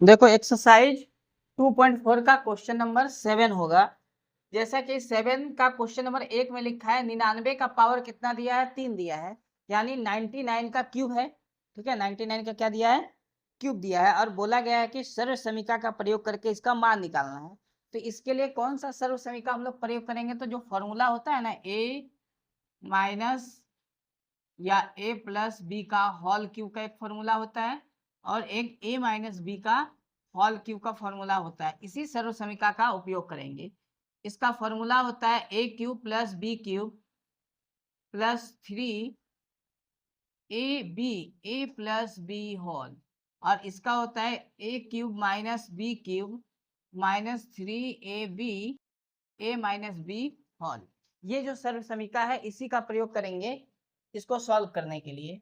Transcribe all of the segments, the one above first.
देखो एक्सरसाइज 2.4 का question number 7 होगा। जैसा कि 7 का क्वेश्चन नंबर 1 में लिखा है 99 का पावर कितना दिया है, 3 दिया है, यानी 99 का क्यूब है। ठीक है, 99 का क्या दिया है, क्यूब दिया है, और बोला गया है कि सर्व समीकरण का प्रयोग करके इसका मान निकालना है। तो इसके लिए कौन सा सर्व समीकरण हम लोग प्रयोग करेंगे, तो जो फॉर्मूला होता है ना ए माइनस या ए प्लस बी का होल क्यूब का एक फॉर्मूला होता है, और एक ए माइनस बी का होल क्यूब का फॉर्मूला होता है। इसी सर्व समीकरण का उपयोग करेंगे। इसका फॉर्मूला होता है A cube plus B cube plus 3 A plus B whole, और इसका होता है A cube minus B cube minus 3 A whole. ये जो सर्व समीकरण है इसी का प्रयोग करेंगे इसको सॉल्व करने के लिए।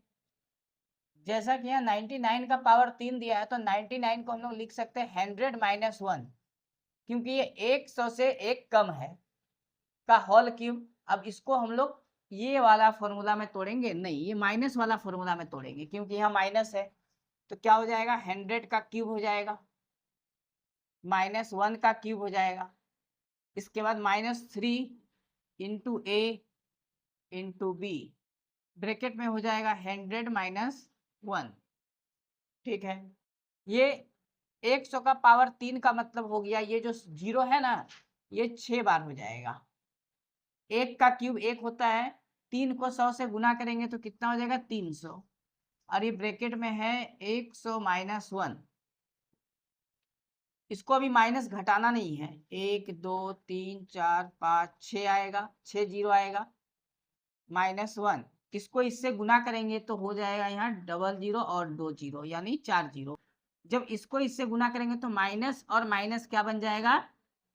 जैसा कि यहाँ 99 का पावर 3 दिया है, तो 99 को हम लोग लिख सकते हैं 100 माइनस 1, क्योंकि ये 100 से एक कम है का होल क्यूब। अब इसको हम लोग ये वाला फॉर्मूला में तोड़ेंगे, नहीं ये माइनस वाला फॉर्मूला में तोड़ेंगे, क्योंकि यहाँ माइनस है। तो क्या हो जाएगा, 100 का क्यूब हो जाएगा, माइनस 1 का क्यूब हो जाएगा, इसके बाद minus 3 into A into B, bracket में हो जाएगा 100 माइनस 1। ठीक है, ये 100 का पावर 3 का मतलब हो गया, ये जो जीरो है ना ये 6 बार हो जाएगा। 1 का क्यूब 1 होता है, 3 को 100 से गुना करेंगे तो कितना हो जाएगा 300, और ये ब्रैकेट में है 100 माइनस 1। इसको अभी माइनस घटाना नहीं है, 1 2 3 4 5 6 आएगा, 6 जीरो आएगा, माइनस 1। इसको इससे गुना करेंगे तो हो जाएगा यहाँ डबल जीरो और 2 जीरो, यानी 4 जीरो। जब इसको इससे गुना करेंगे तो माइनस और माइनस क्या बन जाएगा,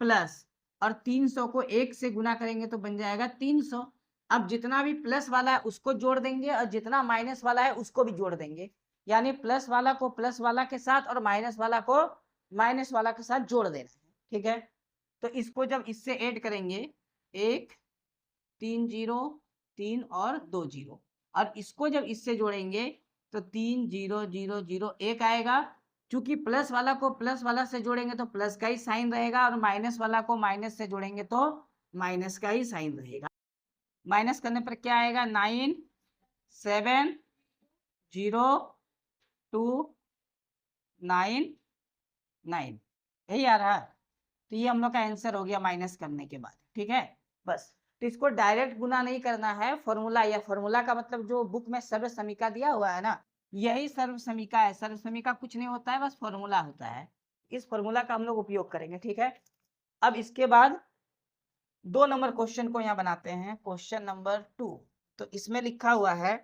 प्लस, और 300 को 1 से गुना करेंगे तो बन जाएगा 300। अब जितना भी प्लस वाला है उसको जोड़ देंगे, और जितना माइनस वाला है उसको भी जोड़ देंगे, यानी प्लस वाला को प्लस वाला के साथ और माइनस वाला को माइनस वाला के साथ जोड़ देना है। ठीक है, तो इसको जब इससे ऐड करेंगे, 1 3 जीरो 3 और 2 जीरो, और इसको जब इससे जोड़ेंगे तो 3 0 0 0 1 आएगा। चूंकि प्लस वाला को प्लस वाला से जोड़ेंगे तो प्लस का ही साइन रहेगा, और माइनस वाला को माइनस से जोड़ेंगे तो माइनस का ही साइन रहेगा। माइनस करने पर क्या आएगा, 9 7 0 2 9 9, यही आ रहा है। तो ये हम लोग का आंसर हो गया माइनस करने के बाद। ठीक है, बस। तो इसको डायरेक्ट गुना नहीं करना है, फॉर्मूला, या फॉर्मूला का मतलब जो बुक में सर्व समीकरण दिया हुआ है ना, यही सर्व समीकरण है। सर्व समीकरण कुछ नहीं होता है, बस फॉर्मूला होता है। इस फॉर्मूला का हम लोग उपयोग करेंगे। ठीक है, अब इसके बाद 2 नंबर क्वेश्चन को यहाँ बनाते हैं, क्वेश्चन नंबर 2। तो इसमें लिखा हुआ है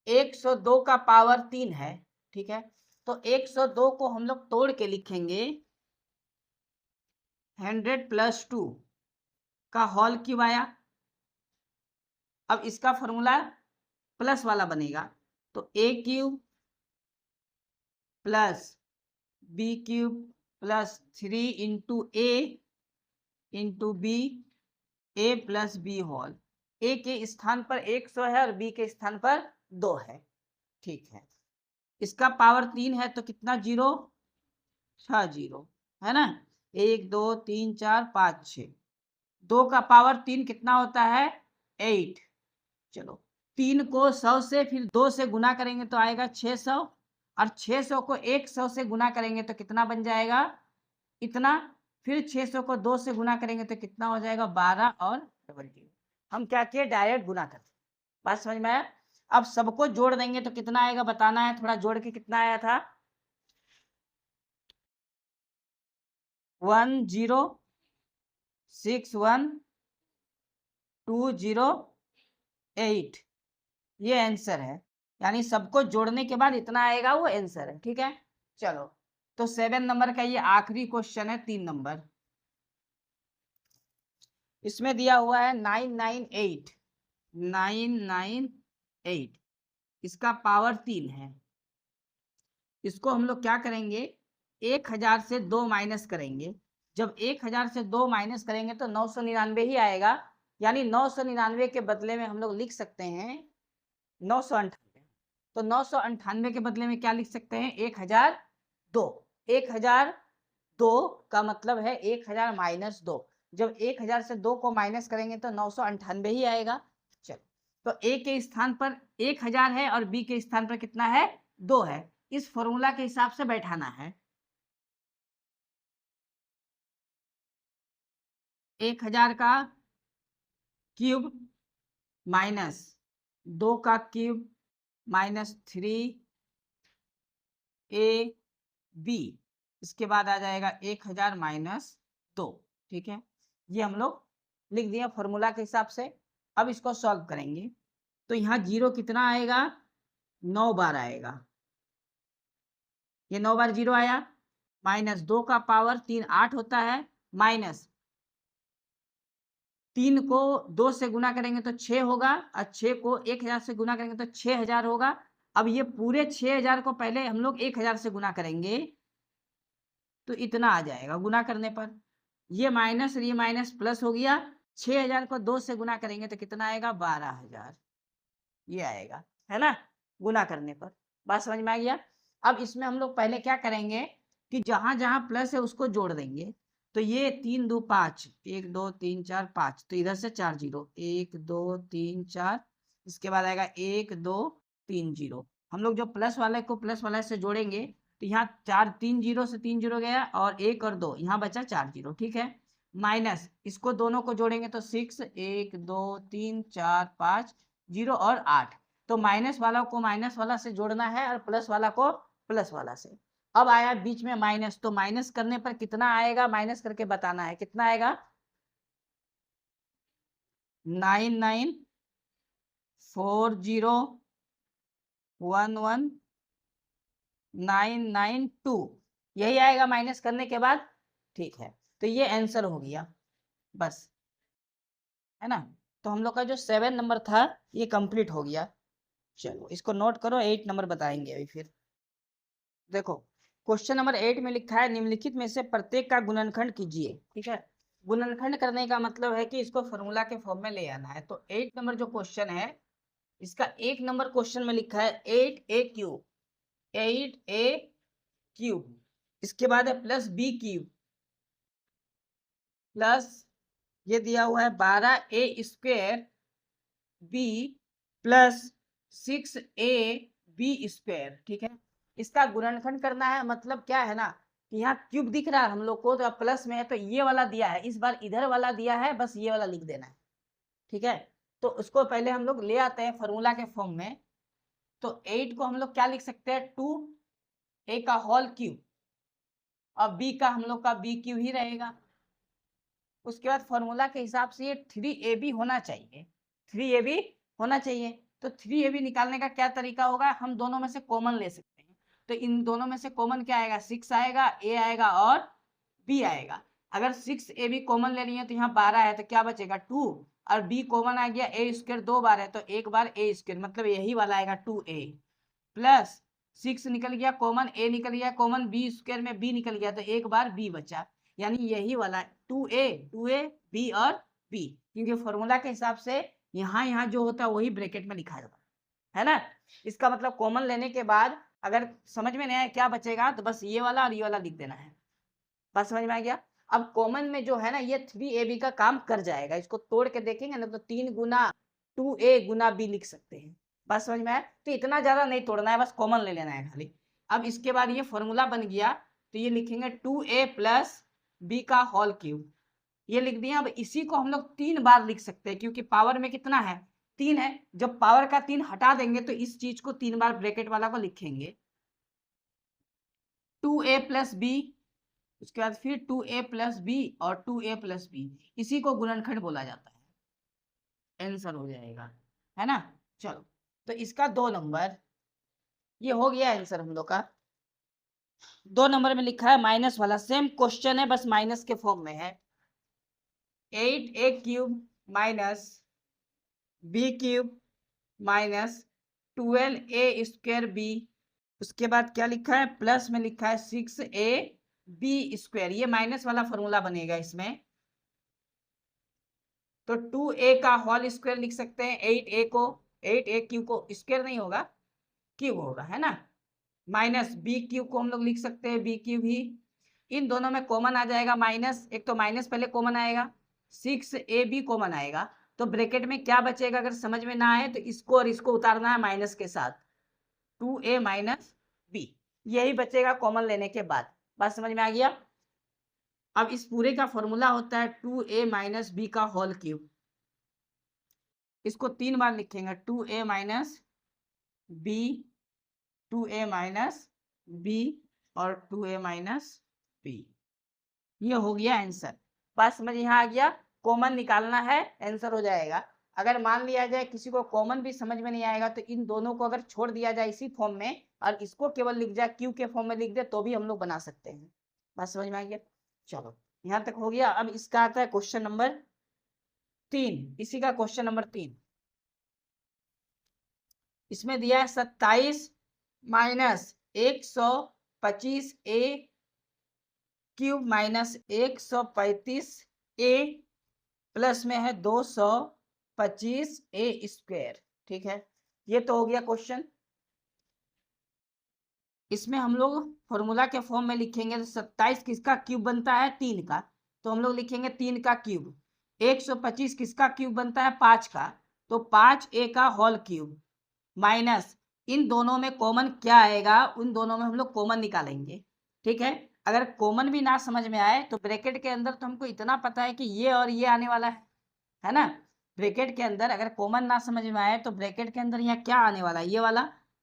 102 का पावर 3 है। ठीक है, तो 102 को हम लोग तोड़ के लिखेंगे 100 प्लस 2 का होल क्यूब आया। अब इसका फॉर्मूला प्लस वाला बनेगा, तो A cube plus B cube plus 3 into A into B, A plus B whole. A के स्थान पर 100 है और बी के स्थान पर 2 है। ठीक है, इसका पावर 3 है तो कितना जीरो, 6 जीरो है ना, 1 2 3 4 5 6। 2 का पावर 3 कितना होता है, 8। चलो, 3 को 100 से फिर 2 से गुना करेंगे तो आएगा 600, और 600 को 100 से गुना करेंगे तो कितना बन जाएगा, इतना। फिर 600 को 2 से गुना करेंगे तो कितना हो जाएगा, 12 और डबल जीरो। हम क्या किए, डायरेक्ट गुना करते। बात समझ में आया। अब सबको जोड़ देंगे तो कितना आएगा बताना है, थोड़ा जोड़ के कितना आया था, 1 0 6 1 2 0 8, ये आंसर है। यानी सबको जोड़ने के बाद इतना आएगा, वो आंसर है। ठीक है, चलो, तो 7 नंबर का ये आखिरी क्वेश्चन है, 3 नंबर। इसमें दिया हुआ है 998, 998, इसका पावर 3 है। इसको हम लोग क्या करेंगे, 1000 से 2 माइनस करेंगे। जब 1000 से 2 माइनस करेंगे तो 999 ही आएगा, यानी 999 के बदले में हम लोग लिख सकते हैं 998। तो 998 के बदले में क्या लिख सकते हैं, 1000 2। 1002 का मतलब है 1000 माइनस 2। जब 1000 से 2 को माइनस करेंगे तो 998 ही आएगा। चलो, तो ए के स्थान पर 1000 है और बी के स्थान पर कितना है? 2 है। इस फॉर्मूला के हिसाब से बैठाना है। 1000 का क्यूब माइनस 2 का क्यूब माइनस 3ab, इसके बाद आ जाएगा 1000 माइनस 2। ठीक है, ये हम लोग लिख दिया फॉर्मूला के हिसाब से। अब इसको सॉल्व करेंगे तो यहाँ 0 कितना आएगा? 9 बार आएगा। ये 9 बार 0 आया। माइनस 2 का पावर 3 8 होता है, माइनस 3 को 2 से गुना करेंगे तो 6 होगा और 6 को 1000 से गुना करेंगे तो 6000 होगा। अब ये पूरे 6000 को पहले हम लोग 1000 से गुना करेंगे तो इतना आ जाएगा गुना करने पर। ये माइनस और ये माइनस प्लस हो गया। 6000 को 2 से गुना करेंगे तो कितना आएगा? 12000 ये आएगा, है ना, गुना करने पर। बात समझ में आ गया? अब इसमें हम लोग पहले क्या करेंगे कि जहां जहां प्लस है उसको जोड़ देंगे। तो ये 3 2 5, 1 2 3 4 5, तो इधर से 4 0, 1 2 3 4, इसके बाद आएगा 1 2 3 0। हम लोग जो प्लस वाले को प्लस वाले से जोड़ेंगे तो यहाँ 4 3 0 से 3 0 गया और 1 और 2, यहाँ बचा 4 0। ठीक है, माइनस इसको दोनों को जोड़ेंगे तो 6 1 2 3 4 5 0 और 8। तो माइनस वाला को माइनस वाला से जोड़ना है और प्लस वाला को प्लस वाला से। अब आया बीच में माइनस, तो माइनस करने पर कितना आएगा? माइनस करके बताना है कितना आएगा? 994011992 यही आएगा माइनस करने के बाद। ठीक है, तो ये आंसर हो गया बस, है ना। तो हम लोग का जो 7 नंबर था ये कंप्लीट हो गया। चलो इसको नोट करो, 8 नंबर बताएंगे अभी फिर। देखो क्वेश्चन नंबर 8 में लिखा है निम्नलिखित में से प्रत्येक का गुणनखंड कीजिए। ठीक है, गुणनखंड करने का मतलब है कि इसको फॉर्मूला के फॉर्म में ले आना है। तो 8 नंबर जो क्वेश्चन है इसका 1 नंबर क्वेश्चन में लिखा है 8a क्यूब, 8a क्यूब, इसके बाद है प्लस बी क्यूब प्लस ये दिया हुआ है 12a square B plus 6ab square. ठीक है, इसका गुणनखंड करना है। मतलब क्या है ना कि यहाँ क्यूब दिख रहा है हम लोग को, तो प्लस में है तो ये वाला दिया है, इस बार इधर वाला दिया है, बस ये वाला लिख देना है। ठीक है, तो उसको पहले हम लोग ले आते हैं फॉर्मूला के फॉर्म में। तो 8 को हम लोग क्या लिख सकते हैं? 2a का होल क्यूब और b का हम लोग का b क्यूब ही रहेगा। उसके बाद फॉर्मूला के हिसाब से ये 3ab होना चाहिए, 3ab होना चाहिए। तो 3ab निकालने का क्या तरीका होगा? हम दोनों में से कॉमन ले सकते हैं। तो इन दोनों में से कॉमन क्या आएगा? 6 आएगा, a आएगा और b आएगा। अगर 6ab कॉमन ले लिए तो यहाँ 12 है तो क्या बचेगा? 2, और b कॉमन आ गया, a स्क्वायर 2 बार है तो एक बार a स्क्वायर, मतलब यही वाला आएगा 2a प्लस 6 निकल गया कॉमन, a निकल गया कॉमन, b स्क्वायर में b निकल गया तो एक बार b बचा, यानी यही वाला 2a b और b, क्योंकि फॉर्मूला के हिसाब से यहाँ जो होता है वही ब्रैकेट में लिखा जाता है ना। इसका मतलब कॉमन लेने के बाद अगर समझ में नहीं आया क्या बचेगा तो बस ये वाला और ये वाला लिख देना है। बात समझ में आ गया? अब कॉमन में जो है ना ये 3ab का काम कर जाएगा। इसको तोड़ के देखेंगे ना तो 3 गुना 2a गुना b लिख सकते हैं। बात समझ में आया? तो इतना ज्यादा नहीं तोड़ना है, बस कॉमन ले लेना है खाली। अब इसके बाद ये फॉर्मूला बन गया तो ये लिखेंगे 2a प्लस b का होल क्यूब, ये लिख दिया। अब इसी को हम लोग 3 बार लिख सकते हैं क्योंकि पावर में कितना है? 3 है। जब पावर का 3 हटा देंगे तो इस चीज को 3 बार ब्रैकेट वाला को लिखेंगे 2a प्लस b, उसके बाद फिर 2a प्लस बी और 2a प्लस बी, इसी को गुणनखंड बोला जाता है। आंसर हो जाएगा, है ना। चलो तो इसका 2 नंबर ये हो गया आंसर हम लोग का। 2 नंबर में लिखा है माइनस वाला, सेम क्वेश्चन है बस माइनस के फॉर्म में है। 8a cube minus b cube minus 12a square B, उसके बाद क्या लिखा है? प्लस में लिखा है 6a बी स्क्वायर, ये माइनस वाला फॉर्मूला बनेगा इसमें। तो 2a का होल स्क्वायर लिख सकते हैं 8a को, 8a क्यूब को, स्क्वायर नहीं होगा क्यूब होगा, है ना। माइनस बी क्यूब को हम लोग लिख सकते हैं बी क्यूब ही, इन दोनों में कॉमन आ जाएगा माइनस, एक तो माइनस पहले कॉमन आएगा, 6ab कॉमन आएगा, तो ब्रैकेट में क्या बचेगा अगर समझ में ना आए तो इसको और इसको उतारना है माइनस के साथ, 2a माइनस बी, यही बचेगा कॉमन लेने के बाद। बात समझ में आ गया। अब इस पूरे का फॉर्मूला होता है 2a माइनस बी का होल क्यूब, इसको 3 बार लिखेंगे, 2a minus B, 2a minus B और 2a माइनस बी, ये हो गया आंसर। बात समझ यहाँ आ गया, कॉमन निकालना है आंसर हो जाएगा। अगर मान लिया जाए किसी को कॉमन भी समझ में नहीं आएगा तो इन दोनों को अगर छोड़ दिया जाए इसी फॉर्म में और इसको केवल लिख जाए क्यू के फॉर्म में लिख दे तो भी हम लोग बना सकते हैं। बात समझ में आ गया, चलो यहाँ तक हो गया। अब इसका आता है क्वेश्चन नंबर 3, इसी का क्वेश्चन नंबर 3, इसमें दिया है 27 minus 125a cube minus 135a plus में है 225a स्क्वायर। ठीक है, ये तो हो गया क्वेश्चन। इसमें हम लोग फॉर्मूला के फॉर्म में लिखेंगे तो 27 किसका क्यूब बनता है 3 का, तो हम लोग लिखेंगे 3 का क्यूब, 125 किसका क्यूब बनता है 5 का, तो 5a का होल क्यूब माइनस इन दोनों में कॉमन क्या आएगा, उन दोनों में हम लोग कॉमन निकालेंगे। ठीक है, अगर कॉमन भी ना समझ में आए तो ब्रैकेट के अंदर तो हमको इतना पता है कि ये और ये आने वाला है ना। ब्रैकेट के अंदर अगर कॉमन ना समझ में आए तो ब्रैकेट के अंदर यहाँ क्या आने वाला है, ये वाला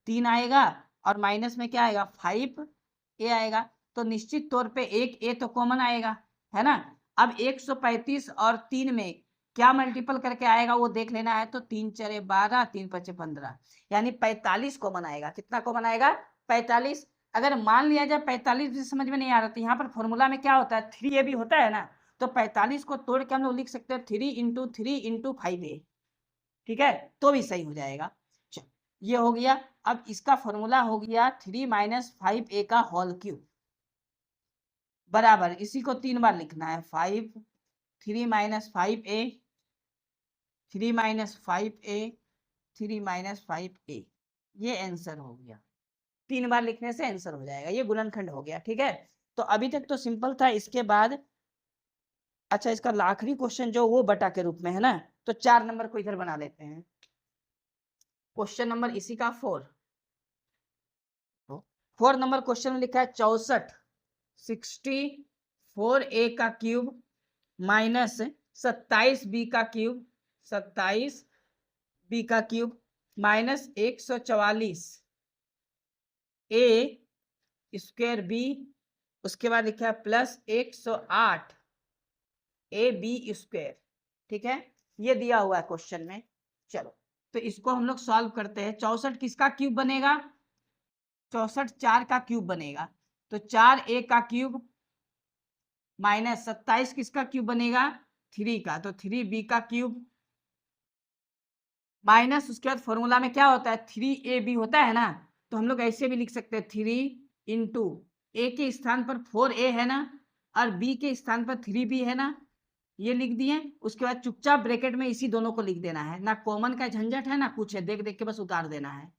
3 आएगा और माइनस में क्या आएगा 5a आएगा, तो निश्चित तौर पे एक a तो कॉमन आएगा, है ना। अब 135 और 3 में क्या मल्टीपल करके आएगा वो देख लेना है, तो 3 4 12, 3 5 15, यानी 45 कॉमन आएगा। कितना कॉमन आएगा 45। अगर मान लिया जाए 45 भी समझ में नहीं आ रहा तो यहाँ पर फॉर्मूला में क्या होता है 3a भी होता है ना, तो 45 को तोड़ के हम लोग लिख सकते हैं 3 × 3 × 5a, ठीक है, तो भी सही हो जाएगा। चलो ये हो गया। अब इसका फॉर्मूला हो गया 3 - 5a का होल क्यूब बराबर, इसी को 3 बार लिखना है, 5 3 - 5a 3 - 5a 3 - 5a, ये आंसर हो गया। 3 बार लिखने से आंसर हो जाएगा, ये गुणनखंड हो गया। ठीक है, तो अभी तक तो सिंपल था। इसके बाद अच्छा इसका आखिरी क्वेश्चन जो वो बटा के रूप में है ना, तो 4 नंबर को इधर बना लेते हैं। क्वेश्चन नंबर इसी का 4 नंबर क्वेश्चन में लिखा है 64a का क्यूब माइनस 27b का क्यूब, 27b का cube minus 144a square B, उसके बाद लिखा है प्लस 108 ab स्क्वायर। ठीक है, ये दिया हुआ है क्वेश्चन में। चलो तो इसको हम लोग सॉल्व करते हैं। 64 किसका क्यूब बनेगा, 64 4 का क्यूब बनेगा, तो 4a का क्यूब माइनस 27 किसका क्यूब बनेगा 3 का, तो 3b का क्यूब माइनस उसके बाद फॉर्मूला में क्या होता है 3ab होता है ना, तो हम लोग ऐसे भी लिख सकते हैं 3 × a के स्थान पर 4a है ना और b के स्थान पर 3b है ना, ये लिख दिए। उसके बाद चुपचाप ब्रैकेट में इसी दोनों को लिख देना है, ना कॉमन का झंझट है ना कुछ है, देख देख के बस उतार देना है।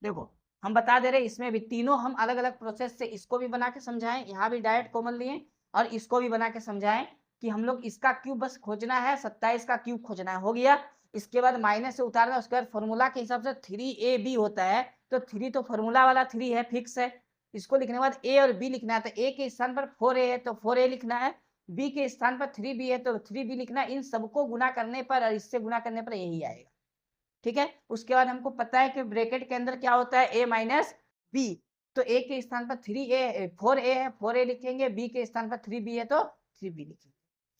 देखो हम बता दे रहे इसमें भी तीनों हम अलग अलग प्रोसेस से इसको भी बना के समझाएं, यहाँ भी डायरेक्ट कॉमन लिए और इसको भी बना के समझाएं कि हम लोग इसका क्यूब बस खोजना है, 27 का क्यूब खोजना है, हो गया। इसके बाद माइनस से उतारना, उसके बाद फॉर्मूला के हिसाब से 3ab होता है, तो 3 तो फॉर्मूला वाला 3 है, फिक्स है। इसको लिखने के बाद a और b लिखना है, तो a के स्थान पर 4a है तो 4a लिखना है, b के स्थान पर 3b है तो 3b लिखना है। इन सबको गुना करने पर और इससे गुना करने पर यही आएगा। ठीक है, उसके बाद हमको पता है कि ब्रैकेट के अंदर क्या होता है a माइनस बी, तो a के स्थान पर 4a है, 4a लिखेंगे, b के स्थान पर 3b है तो 3b लिखेंगे।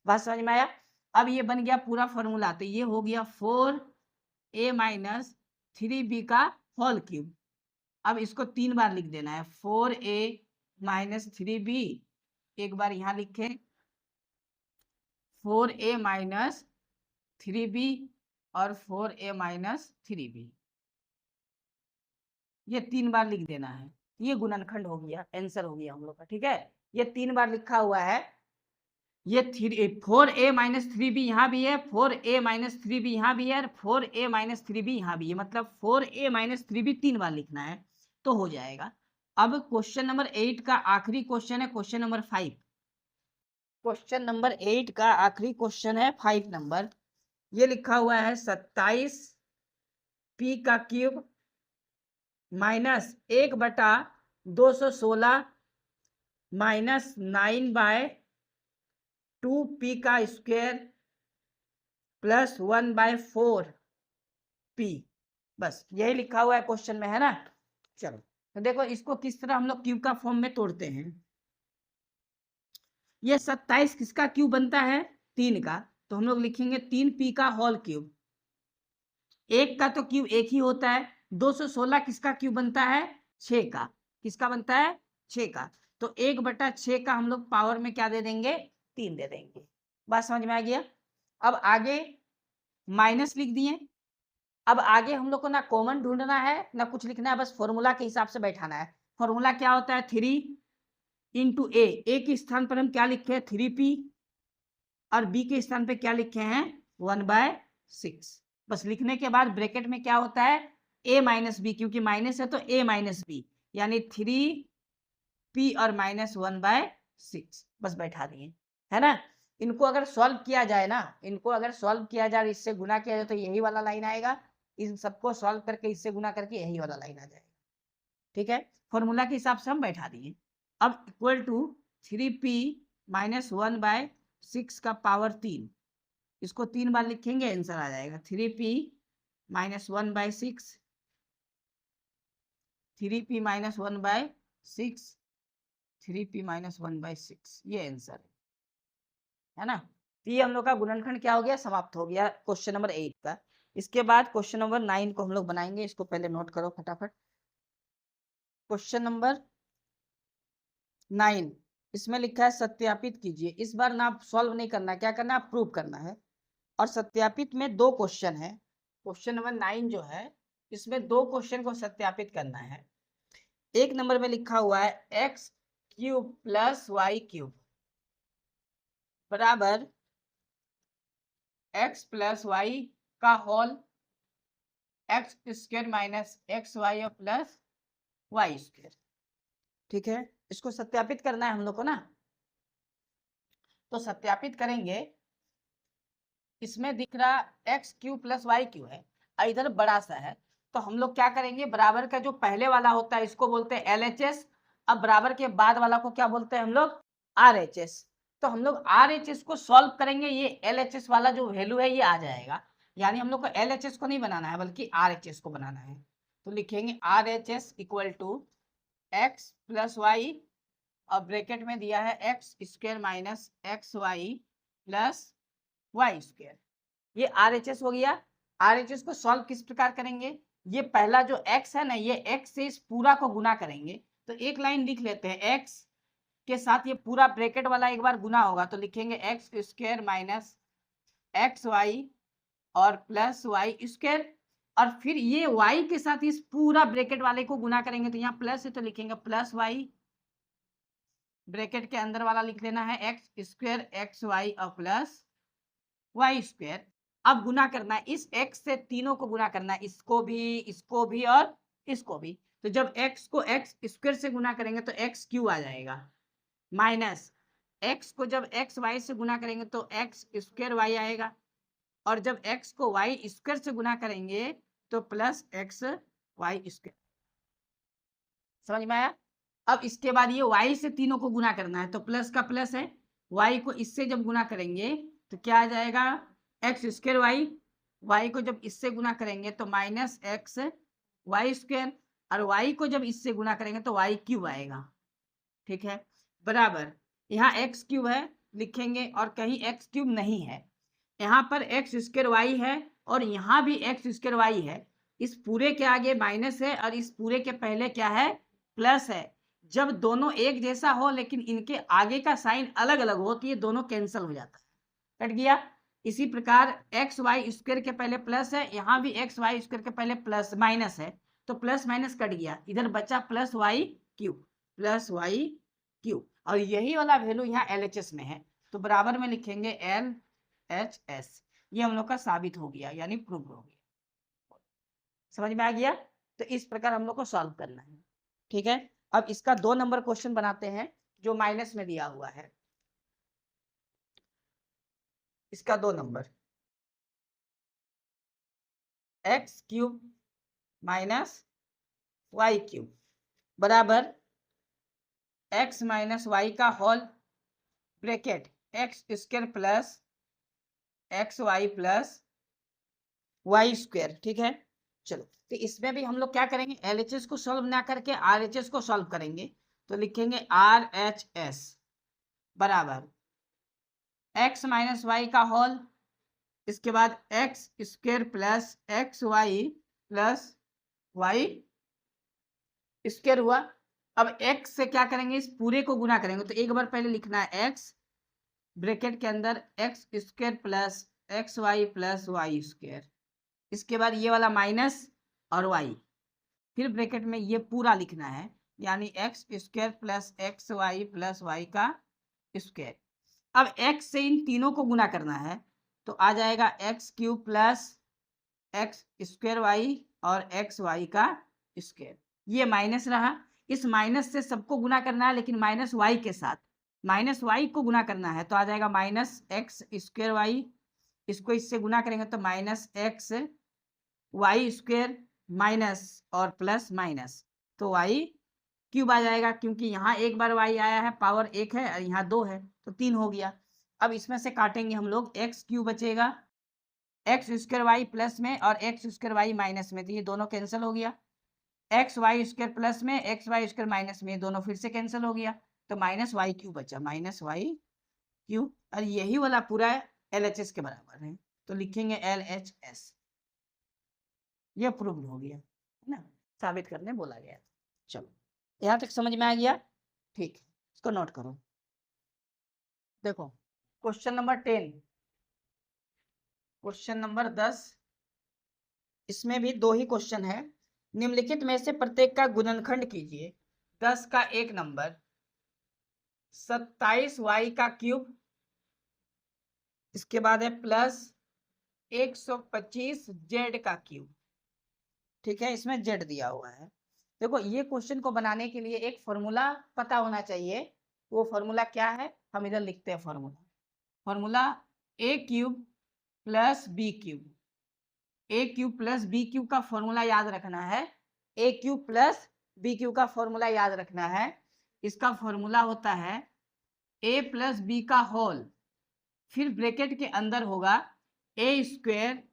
बात समझ में आया। अब ये बन गया पूरा फॉर्मूला, तो ये हो गया 4a माइनस 3b का होल क्यूब। अब इसको 3 बार लिख देना है, 4a माइनस 3b, एक बार यहाँ लिखें 4a माइनस 3b और 4a माइनस 3b, ये 3 बार लिख देना है। ये गुणनखंड हो गया, आंसर हो गया हम लोग का। ठीक है, ये 3 बार लिखा हुआ है। ये 4a माइनस 3b यहाँ भी है, 4a माइनस 3b यहाँ भी है और 4a माइनस 3b यहाँ भी है, मतलब 4a माइनस 3b 3 बार लिखना है तो हो जाएगा। अब क्वेश्चन नंबर 8 का आखिरी क्वेश्चन है क्वेश्चन नंबर 5। क्वेश्चन नंबर 8 का आखिरी क्वेश्चन है 5 नंबर। ये लिखा हुआ है 27 p का क्यूब माइनस 1/216 माइनस 9/2p का स्क्वायर प्लस 1/4p। बस यही लिखा हुआ है क्वेश्चन में, है ना। चलो तो देखो इसको किस तरह हम लोग क्यूब का फॉर्म में तोड़ते हैं। ये 27 किसका क्यूब बनता है? 3 का। तो हम लोग लिखेंगे 3p का होल क्यूब। एक का तो क्यूब एक ही होता है। 216 किसका क्यूब बनता है? 6 का। किसका बनता है? 6 का। तो 1/6 का हम लोग पावर में क्या दे देंगे? 3 दे देंगे। बात समझ में आ गया। अब आगे माइनस लिख दिए। अब आगे हम लोग को ना कॉमन ढूंढना है ना कुछ लिखना है, बस फॉर्मूला के हिसाब से बैठाना है। फॉर्मूला क्या होता है? 3 इंटू ए के स्थान पर हम क्या लिखे हैं? 3p। और बी के स्थान पे क्या लिखे हैं? 1/6। बस लिखने के बाद ब्रैकेट में क्या होता है? a माइनस बी, क्योंकि माइनस है तो a माइनस बी, यानी 3p और माइनस 1/6। बस बैठा दिए, है ना। इनको अगर सॉल्व किया जाए ना, इनको अगर सॉल्व किया जाए, इससे गुना किया जाए तो यही वाला लाइन आएगा। इन सबको सॉल्व करके इससे गुना करके यही वाला लाइन आ जाएगा। ठीक है, फॉर्मूला के हिसाब से हम बैठा दिए। अब इक्वल टू 3p माइनस 1/6 का पावर 3। इसको 3 बार लिखेंगे, आंसर आ जाएगा 3p minus 1/6, 3p minus 1/6, 3p minus 1/6। ये आंसर है ना। तो ये हम लोग का गुणनखंड क्या हो गया? समाप्त हो गया क्वेश्चन नंबर 8 का। इसके बाद क्वेश्चन नंबर 9 को हम लोग बनाएंगे। इसको पहले नोट करो फटाफट। क्वेश्चन नंबर 9, इसमें लिखा है सत्यापित कीजिए। इस बार ना सॉल्व नहीं करना, क्या करना है? प्रूव करना है। और सत्यापित में 2 क्वेश्चन है। क्वेश्चन नंबर 9 जो है इसमें 2 क्वेश्चन को सत्यापित करना है। एक नंबर में लिखा हुआ है X cube plus Y cube बराबर एक्स प्लस वाई का whole X square minus x Y और प्लस वाई स्क्वायर। ठीक है, इसको सत्यापित करना है हम लोग को ना। तो सत्यापित करेंगे। इसमें दिख रहा x q plus y q है, इधर बड़ा सा है। तो हम लोग क्या करेंगे? बराबर का जो पहले वाला होता है इसको बोलते हैं LHS। अब बराबर के बाद वाला को क्या बोलते हैं हम लोग? RHS। तो हम लोग RHS को सॉल्व करेंगे, ये LHS वाला जो वैल्यू है ये आ जाएगा। यानी हम लोग को LHS को नहीं बनाना है बल्कि RHS को बनाना है। तो लिखेंगे RHS equal to x plus y और ब्रैकेट में दिया है x square minus x y plus Y square. ये RHS हो गया। RHS को सॉल्व किस प्रकार करेंगे? ये पहला जो x है ना, ये x से इस पूरा को गुना करेंगे। तो एक लाइन लिख लेते हैं, x के साथ ये पूरा ब्रैकेट वाला एक बार गुना होगा तो लिखेंगे x square minus x Y और प्लस वाई स्क्वायर। और फिर ये y के साथ इस पूरा ब्रैकेट वाले को गुना करेंगे, तो यहाँ प्लस है तो लिखेंगे प्लस वाई, ब्रैकेट के अंदर वाला लिख लेना है एक्स स्क्वायर एक्स वाई और प्लस वाई स्क्वायर। अब गुना करना है, इस x से तीनों को गुना करना है, इसको भी और इसको भी। तो जब x को x स्क्वायर से गुना करेंगे तो x क्यू आ जाएगा, माइनस x को जब x y से गुना करेंगे तो x स्क्वायर y आएगा। और जब x को y स्क्वायर से गुना करेंगे तो प्लस x y स्क्वायर। समझ में आया। अब इसके बाद ये y से तीनों को गुना करना है तो प्लस का प्लस है, y को इससे जब गुना करेंगे तो क्या आ जाएगा? X square Y. वाई को जब इससे गुना करेंगे तो माइनस एक्स वाई स्क्वायर। और वाई को जब इससे गुना करेंगे तो वाई क्यूब आएगा। ठीक है, बराबर यहाँ एक्स क्यूब है लिखेंगे और कहीं एक्स क्यूब नहीं है। यहाँ पर एक्स स्क्वायर वाई है और यहाँ भी एक्स स्क्वायर वाई है। इस पूरे के आगे माइनस है और इस पूरे के पहले क्या है? प्लस है। जब दोनों एक जैसा हो लेकिन इनके आगे का साइन अलग अलग हो तो ये दोनों कैंसिल हो जाता है, कट गया। इसी प्रकार एक्स वाई स्क्वायर के पहले प्लस है, यहाँ भी एक्स वाई स्क्वायर के पहले प्लस माइनस है तो प्लस माइनस कट गया, इधर बचा plus Y cube, plus Y cube. और यही वाला वैल्यू यहाँ LHS में है तो बराबर में लिखेंगे LHS। ये हम लोग का साबित हो गया, यानी प्रूव हो गया। समझ में आ गया। तो इस प्रकार हम लोग को सॉल्व करना है। ठीक है, अब इसका 2 नंबर क्वेश्चन बनाते हैं जो माइनस में दिया हुआ है। इसका 2 नंबर x cube minus y cube बराबर एक्स माइनस वाई का whole bracket x square plus x y plus Y square. ठीक है, चलो तो इसमें भी हम लोग क्या करेंगे, LHS को सॉल्व ना करके RHS को सॉल्व करेंगे। तो लिखेंगे RHS बराबर एक्स माइनस वाई का होल, इसके बाद x square plus x y plus Y square हुआ। अब x से क्या करेंगे, इस पूरे को गुना करेंगे। तो एक बार पहले लिखना है x ब्रैकेट के अंदर x square plus x y plus Y square, इसके बाद ये वाला माइनस और y, फिर ब्रैकेट में ये पूरा लिखना है, यानी x square plus x y plus Y का स्क्वायर। अब x से इन तीनों को गुना करना है, तो आ जाएगा x cube plus x square y और एक्स वाई का स्क्वायर। ये माइनस रहा, इस माइनस से सबको गुना करना है, लेकिन माइनस वाई के साथ माइनस वाई को गुना करना है। तो आ जाएगा माइनस एक्स स्क्वायर वाई, इसको इससे गुना करेंगे तो minus x y square minus और प्लस माइनस, तो वाई क्यूब आ जाएगा, क्योंकि यहाँ एक बार वाई आया है, पावर 1 है और यहाँ 2 है, तो 3 हो गया। अब इसमें से काटेंगे हम लोग, एक्स क्यूब बचेगा एक्स स्क्वायर वाई प्लस में और एक्स स्क्वायर वाई माइनस में, तो ये दोनों कैंसिल हो गया। एक्स वाई स्क्वायर प्लस में एक्स वाई स्क्वायर माइनस में, दोनों फिर से कैंसिल हो गया, तो माइनस वाई क्यूब बचा, माइनस वाई क्यूब। और यही वाला पूरा LHS के बराबर है, तो लिखेंगे LHS। ये प्रूव्ड हो गया है ना, साबित करने बोला गया। चलो यहाँ तक समझ में आ गया, ठीक है, इसको नोट करो। देखो क्वेश्चन नंबर 10, क्वेश्चन नंबर 10, इसमें भी 2 ही क्वेश्चन है। निम्नलिखित में से प्रत्येक का गुणनखंड कीजिए। 10 का 1 नंबर 27y का क्यूब, इसके बाद है प्लस 125 z का क्यूब। ठीक है, इसमें z दिया हुआ है। देखो ये क्वेश्चन को बनाने के लिए एक फॉर्मूला पता होना चाहिए। वो फॉर्मूला क्या है, हम इधर लिखते हैं formula. Formula a cube plus b cube, a cube plus b cube का फॉर्मूला याद रखना है। a cube plus b cube का फॉर्मूला याद रखना है। इसका फॉर्मूला होता है a प्लस b का होल, फिर ब्रैकेट के अंदर होगा a स्क्वायर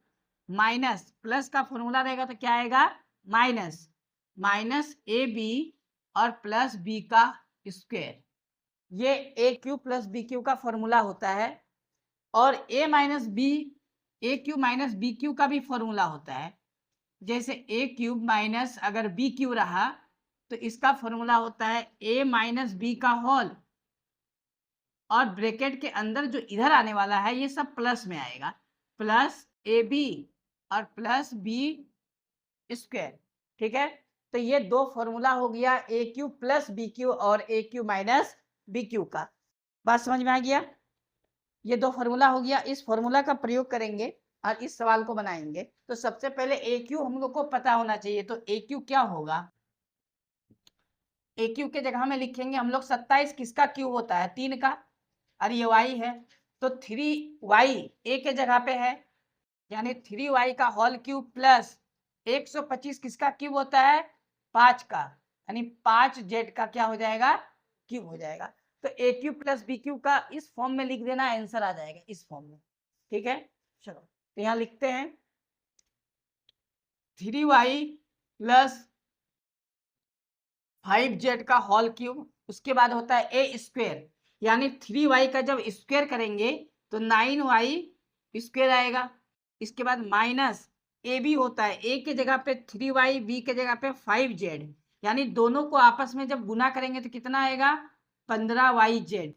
माइनस, प्लस का फॉर्मूला रहेगा तो क्या आएगा, माइनस माइनस ab और प्लस b का स्क्वायर। ये a cube plus b cube का फॉर्मूला होता है। और a minus b, a cube minus b cube का भी फॉर्मूला होता है। जैसे a क्यूब माइनस अगर b क्यूब रहा तो इसका फॉर्मूला होता है a माइनस b का होल, और ब्रैकेट के अंदर जो इधर आने वाला है ये सब प्लस में आएगा, प्लस ab और प्लस b स्क्वायर। ठीक है, तो ये 2 फॉर्मूला हो गया a cube plus b cube और a cube minus b cube का। बात समझ में आ गया, ये 2 फॉर्मूला हो गया। इस फॉर्मूला का प्रयोग करेंगे और इस सवाल को बनाएंगे। तो सबसे पहले ए क्यू हम लोग को पता होना चाहिए। तो ए क्यू क्या होगा, ए क्यू के जगह में लिखेंगे हम लोग 27 किसका क्यूब होता है, 3 का, और ये वाई है तो 3y ए के जगह पे है, यानी 3y का होल क्यूब प्लस 125 किसका क्यूब होता है, 5 का, यानी 5z का क्या हो जाएगा, क्यूब हो जाएगा। तो A cube plus B cube का इस फॉर्म में लिख देना, आंसर आ जाएगा इस फॉर्म में। ठीक है, चलो तो यहाँ लिखते हैं 3y प्लस 5z का होल क्यूब, उसके बाद होता है ए स्क्वायर, यानी 3y का जब स्क्वायर करेंगे तो 9y स्क्वायर आएगा। इसके बाद माइनस ए बी होता है, ए के जगह पे 3y, बी के जगह पे 5z, यानी दोनों को आपस में जब गुना करेंगे तो कितना आएगा, 15yz।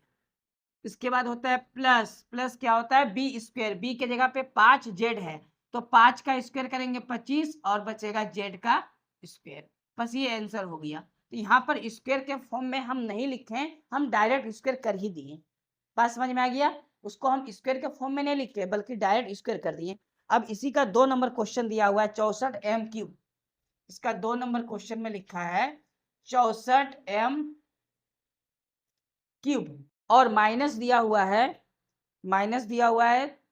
इसके बाद होता है प्लस, प्लस क्या होता है, बी स्क्वायर, बी के जगह पे 5z है तो 5 का स्क्वायर करेंगे 25 और बचेगा z का स्क्वायर। बस ये आंसर हो गया। तो यहाँ पर स्क्वायर के फॉर्म में हम नहीं लिखे, हम डायरेक्ट स्क्वायर कर ही दिए। बात समझ में आ गया, उसको हम स्क्वायर के फॉर्म में नहीं लिखे बल्कि डायरेक्ट स्क्वायर कर दिए। अब इसी का 2 नंबर क्वेश्चन दिया हुआ है 64 m क्यूब। इसका 2 नंबर क्वेश्चन में लिखा है 64m क्यूब और माइनस दिया हुआ है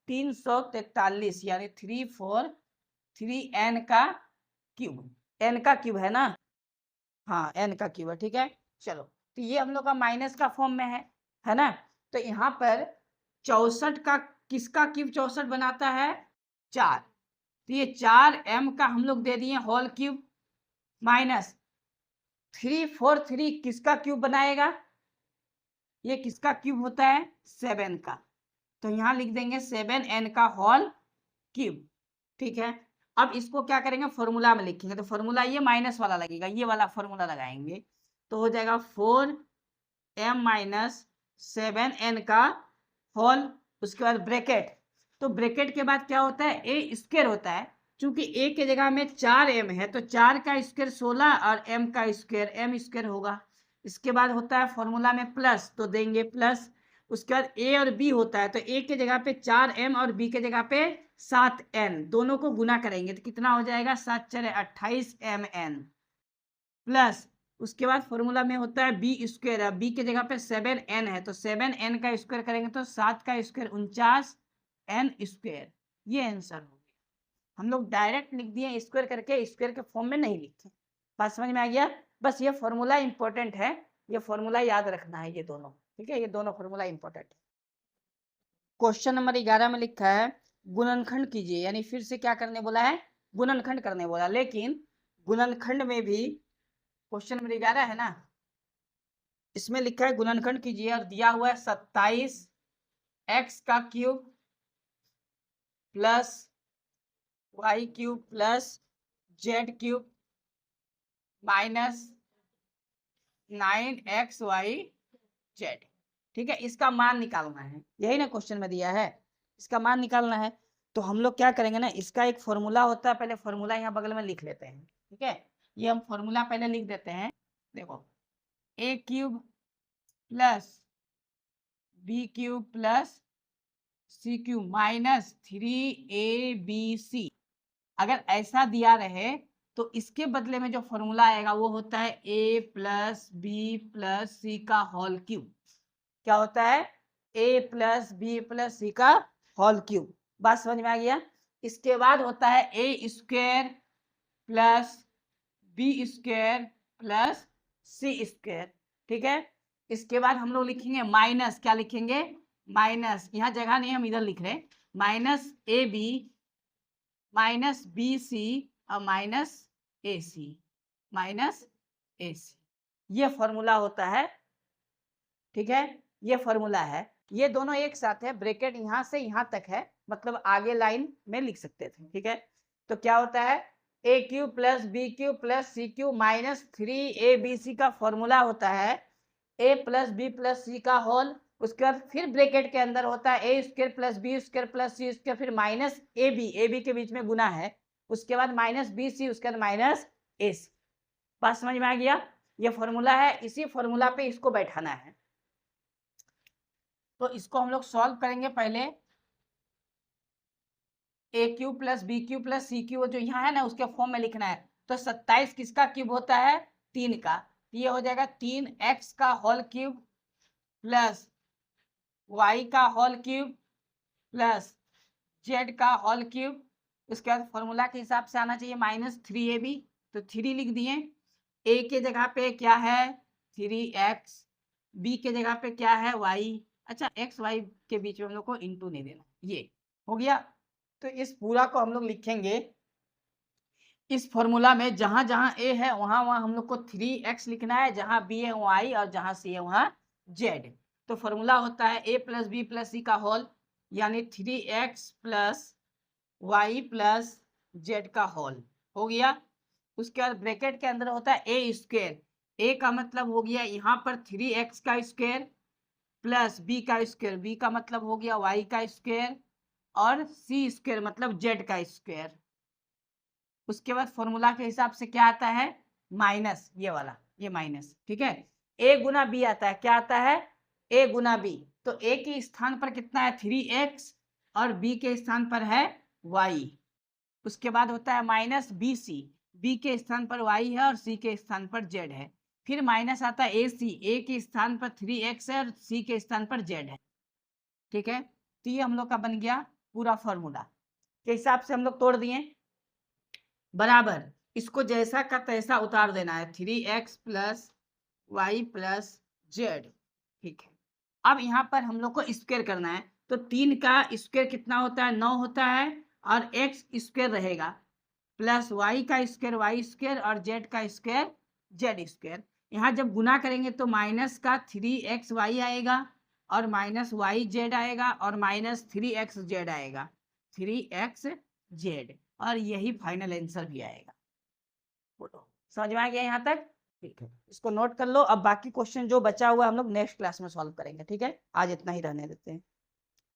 343 यानी 343 n का क्यूब, n का क्यूब है ना, हाँ n का क्यूब है, ठीक है। चलो तो ये हम लोग का माइनस का फॉर्म में है ना। तो यहाँ पर 64 का किसका क्यूब 64 बनाता है 4, तो ये 4m का हम लोग दे दिए होल क्यूब माइनस 343 किसका क्यूब बनाएगा, ये किसका क्यूब होता है 7 का, तो यहाँ लिख देंगे 7n का होल क्यूब, ठीक है। अब इसको क्या करेंगे फॉर्मूला में लिखेंगे, तो फॉर्मूला ये माइनस वाला लगेगा, ये वाला फॉर्मूला लगाएंगे तो हो जाएगा 4m माइनस 7n का होल, उसके बाद ब्रैकेट, तो ब्रैकेट के बाद क्या होता है ए स्क्वायर होता है, चूंकि ए के जगह में 4m है तो 4 का स्क्वायर 16 और m का स्क्वायर m स्क्वायर होगा। इसके बाद होता है फॉर्मूला में प्लस, तो देंगे प्लस, उसके बाद ए और बी होता है तो ए के जगह पे 4m और बी के जगह पे 7n, दोनों को गुना करेंगे तो कितना हो जाएगा 7 4 28mn प्लस, उसके बाद फॉर्मूला में होता है बी स्क्वायर है, बी के जगह पे 7n है तो 7n का स्क्वायर करेंगे तो 7 का स्क्वायर 49n स्क्वायर, ये आंसर हो गया। हम लोग डायरेक्ट लिख दिए स्क्वायर करके, स्क्वायर के फॉर्म में नहीं लिखे, बात समझ में आ गया। बस ये फॉर्मूला इंपॉर्टेंट है, ये फॉर्मूला याद रखना है, ये दोनों, ठीक है, ये दोनों फॉर्मूला इंपॉर्टेंट है। क्वेश्चन नंबर 11 में लिखा है गुणनखंड कीजिए, यानी फिर से क्या करने बोला है गुणनखंड करने बोला, लेकिन गुणनखंड में भी क्वेश्चन नंबर 11 है ना, इसमें लिखा है गुणनखंड कीजिए और दिया हुआ है 27x का cube plus y cube plus z cube minus 9xyz, ठीक है, इसका मान निकालना है, यही ना क्वेश्चन में दिया है, इसका मान निकालना है। तो हम लोग क्या करेंगे ना, इसका एक फॉर्मूला होता है, पहले फॉर्मूला यहाँ बगल में लिख लेते हैं, ठीक है, ये हम फॉर्मूला पहले लिख देते हैं। देखो a cube plus b cube plus c cube minus 3abc, अगर ऐसा दिया रहे तो इसके बदले में जो फॉर्मूला आएगा वो होता है a plus B plus C का होल क्यूब, क्या होता है a plus B plus C का होल क्यूब, बात समझ में आ गया। इसके बाद होता है a square plus B square plus C square, ठीक है। इसके बाद हम लोग लिखेंगे माइनस, क्या लिखेंगे माइनस, यहाँ जगह नहीं हम इधर लिख रहे, माइनस ए बी माइनस बी सी और माइनस ए सी, ये फॉर्मूला होता है, ठीक है, ये फॉर्मूला है, ये दोनों एक साथ है, ब्रैकेट यहाँ से यहाँ तक है, मतलब आगे लाइन में लिख सकते थे, ठीक है। तो क्या होता है A cube plus B cube plus C cube minus 3abc का फॉर्मूला होता है a plus B plus C का होल, उसके बाद फिर ब्रैकेट के अंदर होता है A square plus B square plus C square, फिर माइनस ए बी के बीच में गुना है, उसके बाद माइनस बी सी, उसके बाद माइनस ए सी, बात समझ में आ गया। ये फॉर्मूला है, इसी फॉर्मूला पे इसको बैठाना है, तो इसको हम लोग सॉल्व करेंगे। पहले A cube plus B cube plus C cube जो यहाँ है ना उसके फॉर्म में लिखना है, तो 27 किसका क्यूब होता है 3 का, ये हो जाएगा 3x का होल क्यूब प्लस y का होल क्यूब प्लस z का होल क्यूब, उसके बाद फॉर्मूला के हिसाब से आना चाहिए माइनस 3ab, तो 3 लिख दिए, a के जगह पे क्या है 3x, b के जगह पे क्या है y, अच्छा x y के बीच में हम लोग को इंटू नहीं देना, ये हो गया। तो इस पूरा को हम लोग लिखेंगे इस फॉर्मूला में, जहां जहां a है वहां वहां हम लोग को 3x लिखना है, जहां b है y और जहां c है वहां z। तो फॉर्मूला होता है a plus B plus C का होल, यानी 3x plus y plus z का होल, हो गया। उसके बाद ब्रैकेट के अंदर होता है a स्क्वायर, a का मतलब हो गया यहाँ पर 3x का स्क्वायर प्लस b का स्क्वायर, b का मतलब हो गया y का स्क्वायर और c स्क्वायर मतलब z का स्क्वायर। उसके बाद फॉर्मूला के हिसाब से क्या आता है माइनस, ये वाला, ये माइनस, ठीक है। a गुना b आता है, क्या आता है a गुना b, तो a के स्थान पर कितना है 3x और b के स्थान पर है y। उसके बाद होता है माइनस bc, b के स्थान पर y है और c के स्थान पर z है, फिर माइनस आता है ए सी, ए के स्थान पर 3x है और सी के स्थान पर z है, ठीक है। तो ये हम लोग का बन गया पूरा फॉर्मूला के हिसाब से हम लोग तोड़ दिए, बराबर इसको जैसा का तैसा उतार देना है, 3x plus Y plus Z, ठीक है। अब यहाँ पर हम लोग को स्क्वायर करना है, तो 3 का स्क्वायर कितना होता है, 9 होता है, और x स्क्वायर रहेगा प्लस y का स्क्वायर वाई स्क्वायर और z का स्क्वायर जेड स्क्वायर। यहाँ जब गुना करेंगे तो माइनस का 3xy आएगा और माइनस वाई जेड आएगा और माइनस 3xz आएगा, 3xz, और यही फाइनल आंसर भी आएगा। बोलो समझ में आ गया यहाँ तक? ठीक है, इसको नोट कर लो। अब बाकी क्वेश्चन जो बचा हुआ हम लोग नेक्स्ट क्लास में सॉल्व करेंगे, ठीक है। आज इतना ही रहने देते हैं।